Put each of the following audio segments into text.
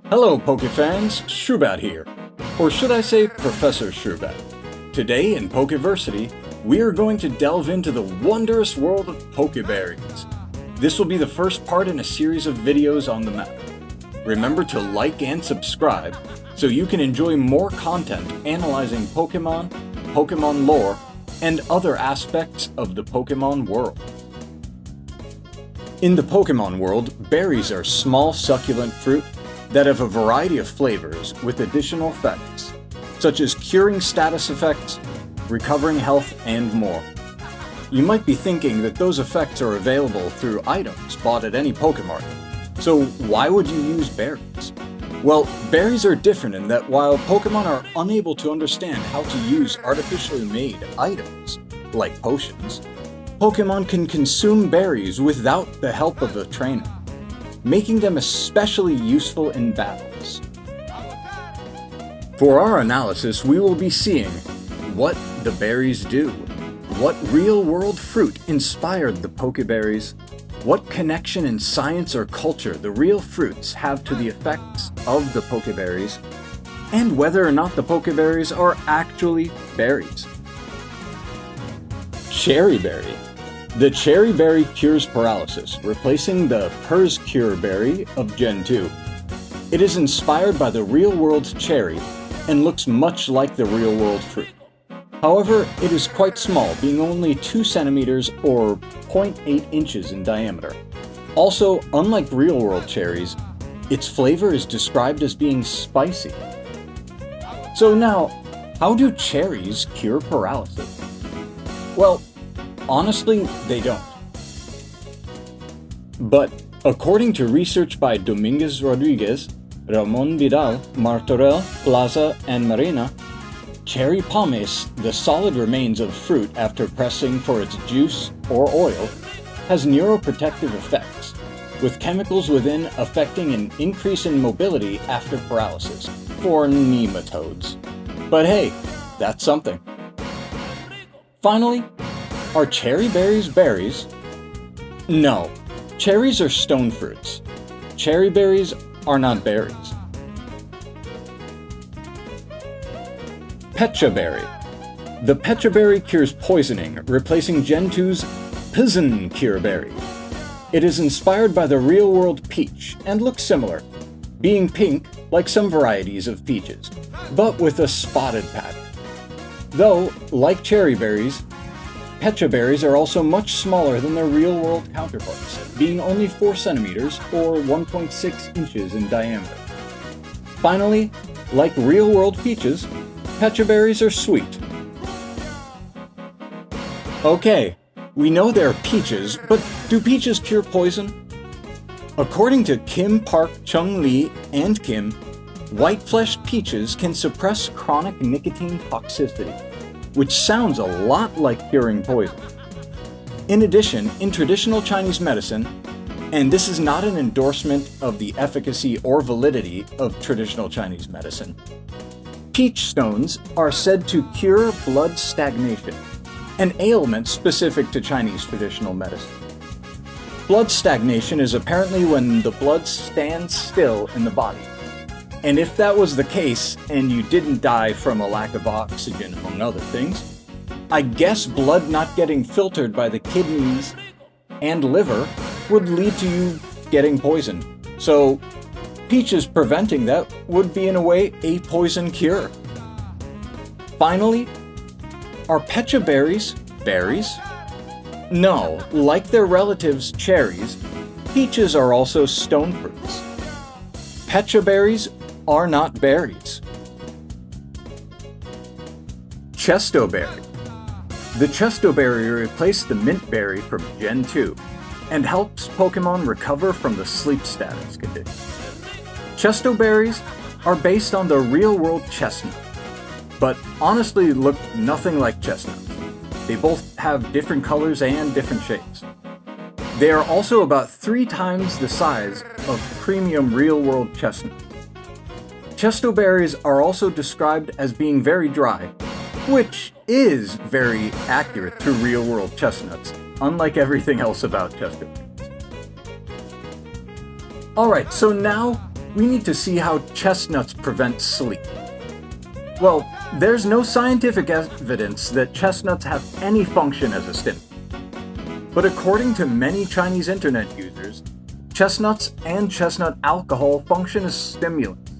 Hello Pokefans, Shrubat here. Or should I say Professor Shrubat. Today in Pokeversity, we are going to delve into the wondrous world of Pokeberries. This will be the first part in a series of videos on the matter. Remember to like and subscribe so you can enjoy more content analyzing Pokemon, Pokemon lore, and other aspects of the Pokemon world. In the Pokemon world, berries are small succulent fruit that have a variety of flavors with additional effects, such as curing status effects, recovering health, and more. You might be thinking that those effects are available through items bought at any Pokemart, so why would you use berries? Well, berries are different in that while Pokemon are unable to understand how to use artificially made items, like potions, Pokemon can consume berries without the help of a trainer, making them especially useful in battles. For our analysis, we will be seeing what the berries do, what real-world fruit inspired the Pokeberries, what connection in science or culture the real fruits have to the effects of the Pokeberries, and whether or not the Pokeberries are actually berries. Cherry Berry. The Cherry Berry cures paralysis, replacing the Cure Berry of Gen 2. It is inspired by the real-world cherry and looks much like the real-world fruit. However, it is quite small, being only 2 centimeters or 0.8 inches in diameter. Also, unlike real-world cherries, its flavor is described as being spicy. So now, how do cherries cure paralysis? Well, honestly, they don't. But according to research by Dominguez Rodriguez, Ramon Vidal, Martorell, Plaza, and Marina, cherry pomace, the solid remains of fruit after pressing for its juice or oil, has neuroprotective effects, with chemicals within affecting an increase in mobility after paralysis for nematodes. But hey, that's something. Finally, are cherry berries berries? No, cherries are stone fruits. Cherry berries are not berries. Pecha Berry. The Pecha Berry cures poisoning, replacing Gen 2's Poison Cure Berry. It is inspired by the real-world peach and looks similar, being pink like some varieties of peaches, but with a spotted pattern. Though, like cherry berries, Pecha berries are also much smaller than their real-world counterparts, being only 4 centimeters or 1.6 inches in diameter. Finally, like real-world peaches, Pecha berries are sweet. Okay, we know they're peaches, but do peaches cure poison? According to Kim Park Chung Lee and Kim, white-fleshed peaches can suppress chronic nicotine toxicity, which sounds a lot like curing poison. In addition, in traditional Chinese medicine, and this is not an endorsement of the efficacy or validity of traditional Chinese medicine, peach stones are said to cure blood stagnation, an ailment specific to Chinese traditional medicine. Blood stagnation is apparently when the blood stands still in the body. And if that was the case, and you didn't die from a lack of oxygen, among other things, I guess blood not getting filtered by the kidneys and liver would lead to you getting poisoned. So, peaches preventing that would be, in a way, a poison cure. Finally, are Pecha berries berries? No, like their relatives cherries, peaches are also stone fruits. Pecha berries are not berries. Chesto Berry. The Chesto Berry replaced the Mint Berry from Gen 2 and helps Pokemon recover from the sleep status condition. Chesto Berries are based on the real-world chestnut, but honestly look nothing like chestnuts. They both have different colors and different shapes. They are also about 3 times the size of premium real-world chestnuts. Chesto berries are also described as being very dry, which is very accurate to real-world chestnuts, unlike everything else about chesto berries. Alright, so now we need to see how chestnuts prevent sleep. Well, there's no scientific evidence that chestnuts have any function as a stimulant. But according to many Chinese internet users, chestnuts and chestnut alcohol function as stimulants,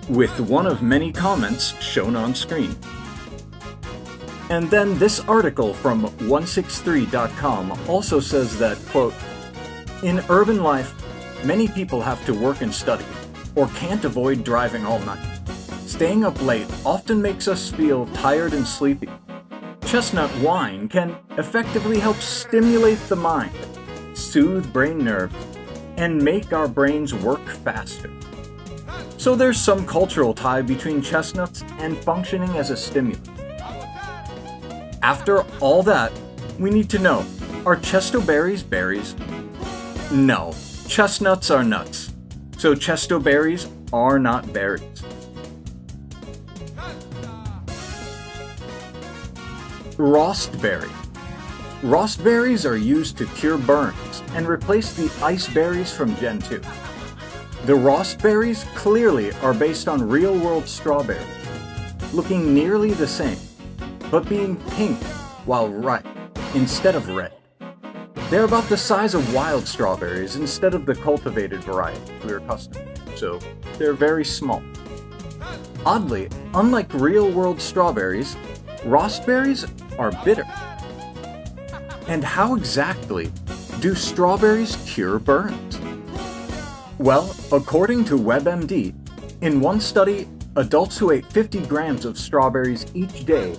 with one of many comments shown on screen. And then this article from 163.com also says that, quote, "In urban life, many people have to work and study, or can't avoid driving all night. Staying up late often makes us feel tired and sleepy. Chestnut wine can effectively help stimulate the mind, soothe brain nerves, and make our brains work faster." So there's some cultural tie between chestnuts and functioning as a stimulant. After all that, we need to know, are chestoberries berries? No, chestnuts are nuts, so chestoberries are not berries. Rostberry. Rostberries are used to cure burns and replace the ice berries from Gen 2. The rostberries clearly are based on real-world strawberries, looking nearly the same, but being pink while ripe instead of red. They're about the size of wild strawberries instead of the cultivated variety we're accustomed to, so they're very small. Oddly, unlike real-world strawberries, rostberries are bitter. And how exactly do strawberries cure burns? Well, according to WebMD, in one study, adults who ate 50 grams of strawberries each day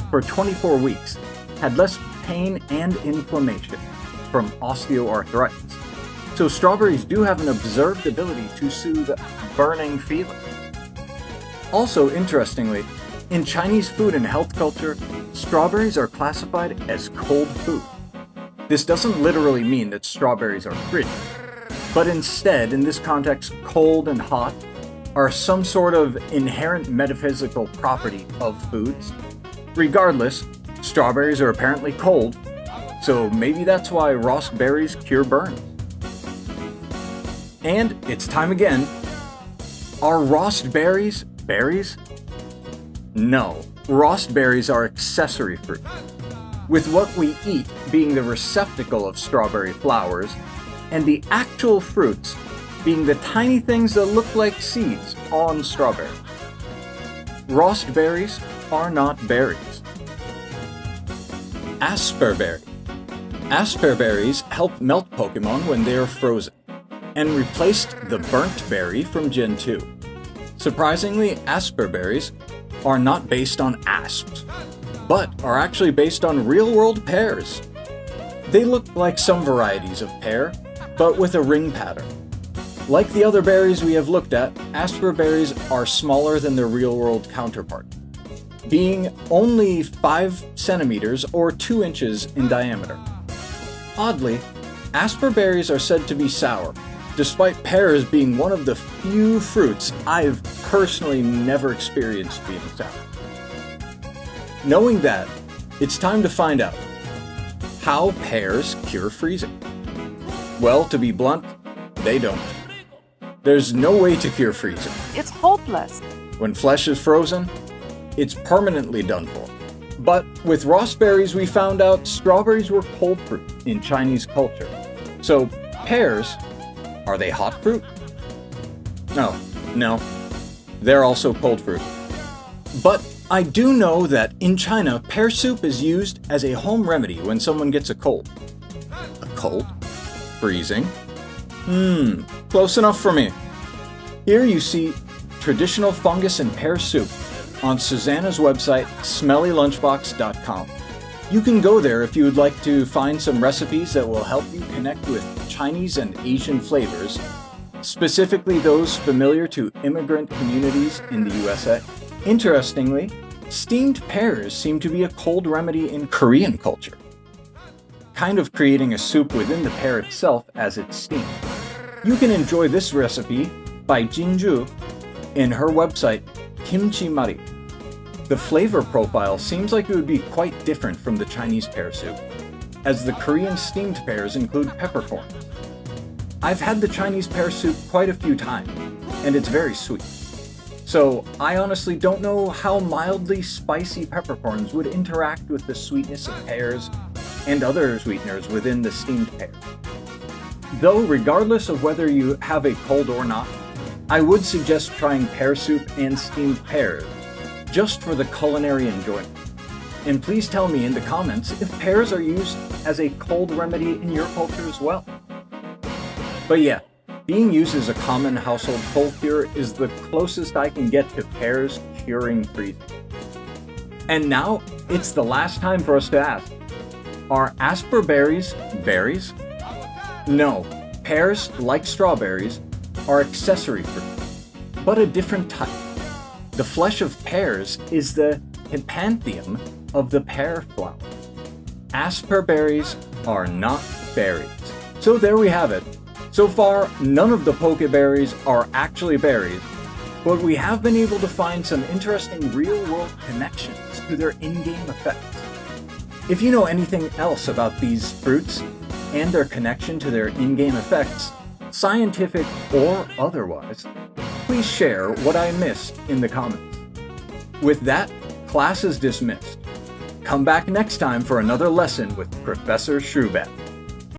for 24 weeks had less pain and inflammation from osteoarthritis. So strawberries do have an observed ability to soothe burning feeling. Also, interestingly, in Chinese food and health culture, strawberries are classified as cold food. This doesn't literally mean that strawberries are frigid, but instead, in this context, cold and hot are some sort of inherent metaphysical property of foods. Regardless, strawberries are apparently cold, so maybe that's why rostberries cure burns. And it's time again. Are rostberries berries? No, rostberries are accessory fruit, with what we eat being the receptacle of strawberry flowers, and the actual fruits being the tiny things that look like seeds on strawberry. Rostberries are not berries. Asperberry. Asperberries help melt Pokemon when they are frozen, and replaced the burnt berry from Gen 2. Surprisingly, asperberries are not based on asps, but are actually based on real-world pears. They look like some varieties of pear, but with a ring pattern. Like the other berries we have looked at, asperberries are smaller than their real-world counterpart, being only 5 centimeters or 2 inches in diameter. Oddly, asperberries are said to be sour, despite pears being one of the few fruits I've personally never experienced being sour. Knowing that, it's time to find out how pears cure freezing. Well, to be blunt, they don't. There's no way to cure freezing. It's hopeless. When flesh is frozen, it's permanently done for. But with rostberries, we found out strawberries were cold fruit in Chinese culture. So pears, are they hot fruit? No, they're also cold fruit. But I do know that in China, pear soup is used as a home remedy when someone gets a cold. A cold? Freezing? Close enough for me. Here you see traditional fungus and pear soup on Susanna's website, smellylunchbox.com. You can go there if you would like to find some recipes that will help you connect with Chinese and Asian flavors, specifically those familiar to immigrant communities in the USA. Interestingly, steamed pears seem to be a cold remedy in Korean culture, kind of creating a soup within the pear itself as it's steamed. You can enjoy this recipe by Jinju in her website, Kimchi Mari. The flavor profile seems like it would be quite different from the Chinese pear soup, as the Korean steamed pears include peppercorns. I've had the Chinese pear soup quite a few times, and it's very sweet. So I honestly don't know how mildly spicy peppercorns would interact with the sweetness of pears and other sweeteners within the steamed pear. Though regardless of whether you have a cold or not, I would suggest trying pear soup and steamed pears, just for the culinary enjoyment. And please tell me in the comments if pears are used as a cold remedy in your culture as well. But yeah, being used as a common household cold cure is the closest I can get to pears curing freezing. And now, it's the last time for us to ask, are asperberries berries? No, pears, like strawberries, are accessory fruit, but a different type. The flesh of pears is the hypanthium of the pear flower. Asperberries are not berries. So there we have it. So far, none of the pokeberries are actually berries, but we have been able to find some interesting real-world connections to their in-game effects. If you know anything else about these fruits and their connection to their in-game effects, scientific or otherwise, please share what I missed in the comments. With that, class is dismissed. Come back next time for another lesson with Professor Shrubat.